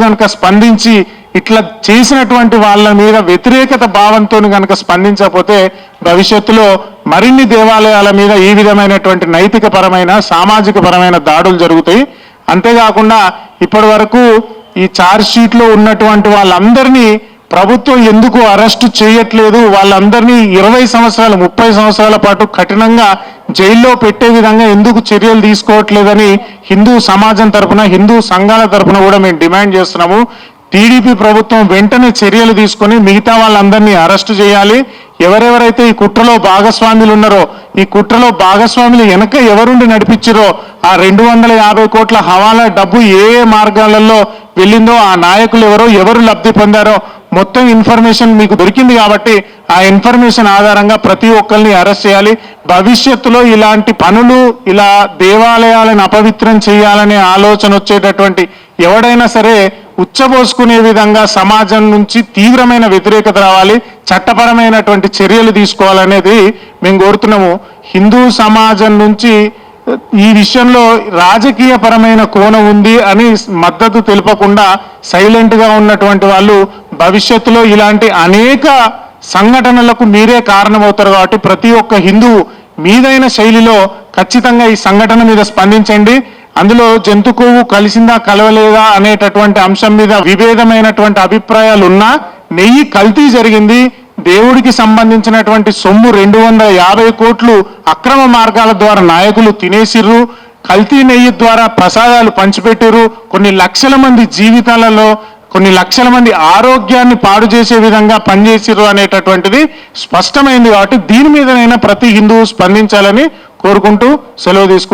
కనుక స్పందించి ఇట్లా చేసినటువంటి వాళ్ళ మీద వ్యతిరేకత భావంతో కనుక స్పందించకపోతే భవిష్యత్తులో మరిన్ని దేవాలయాల మీద ఈ విధమైనటువంటి నైతిక పరమైన సామాజిక పరమైన దాడులు జరుగుతాయి. అంతేకాకుండా ఇప్పటి వరకు ఈ ఛార్జ్ షీట్లో ఉన్నటువంటి వాళ్ళందరినీ ప్రభుత్వం ఎందుకు అరెస్టు చేయట్లేదు, వాళ్ళందరినీ 20 సంవత్సరాలు 30 సంవత్సరాల పాటు కఠినంగా జైల్లో పెట్టే విధంగా ఎందుకు చర్యలు తీసుకోవట్లేదని హిందూ సమాజం తరఫున హిందూ సంఘాల తరఫున కూడా మేము డిమాండ్ చేస్తున్నాము. టీడీపీ ప్రభుత్వం వెంటనే చర్యలు తీసుకొని మిగతా వాళ్ళందరినీ అరెస్టు చేయాలి. ఎవరెవరైతే ఈ కుట్రలో భాగస్వాములు ఉన్నారో, ఈ కుట్రలో భాగస్వాములు వెనక ఎవరుండి నడిపించారో, ఆ 250 కోట్ల హవాలా డబ్బు ఏ ఏ మార్గాలలో వెళ్ళిందో, ఆ నాయకులు ఎవరు లబ్ధి పొందారో మొత్తం ఇన్ఫర్మేషన్ మీకు దొరికింది కాబట్టి ఆ ఇన్ఫర్మేషన్ ఆధారంగా ప్రతి ఒక్కరిని అరెస్ట్ చేయాలి. భవిష్యత్తులో ఇలాంటి పనులు, ఇలా దేవాలయాలను అపవిత్రం చేయాలనే ఆలోచన వచ్చేటటువంటి ఎవడైనా సరే ఉచ్చబోసుకునే విధంగా సమాజం నుంచి తీవ్రమైన వ్యతిరేకత రావాలి, చట్టపరమైనటువంటి చర్యలు తీసుకోవాలనేది మేము కోరుతున్నాము. హిందూ సమాజం నుంచి ఈ విషయంలో రాజకీయ పరమైన కోణం ఉంది అని మద్దతు తెలుపకుండా సైలెంట్గా ఉన్నటువంటి వాళ్ళు భవిష్యత్తులో ఇలాంటి అనేక సంఘటనలకు మీరే కారణమవుతారు. కాబట్టి ప్రతి ఒక్క హిందూ మీదైన శైలిలో ఖచ్చితంగా ఈ సంఘటన మీద స్పందించండి. అందులో జంతు కొవ్వు కలిసిందా కలవలేదా అనేటటువంటి అంశం మీద విభేదమైనటువంటి అభిప్రాయాలు ఉన్నా, నెయ్యి కల్తీ జరిగింది, దేవుడికి సంబంధించినటువంటి సొమ్ము 250 కోట్లు అక్రమ మార్గాల ద్వారా నాయకులు తినేసిర్రు, కల్తీ నెయ్యి ద్వారా ప్రసాదాలు పంచిపెట్టారు, కొన్ని లక్షల మంది జీవితాలలో కొన్ని లక్షల మంది ఆరోగ్యాన్ని పాడు చేసే విధంగా పనిచేసిర్రు అనేటటువంటిది స్పష్టమైంది. కాబట్టి దీని మీదనైనా ప్రతి హిందువు స్పందించాలని కోరుకుంటూ సెలవు తీసుకుంటున్నాను.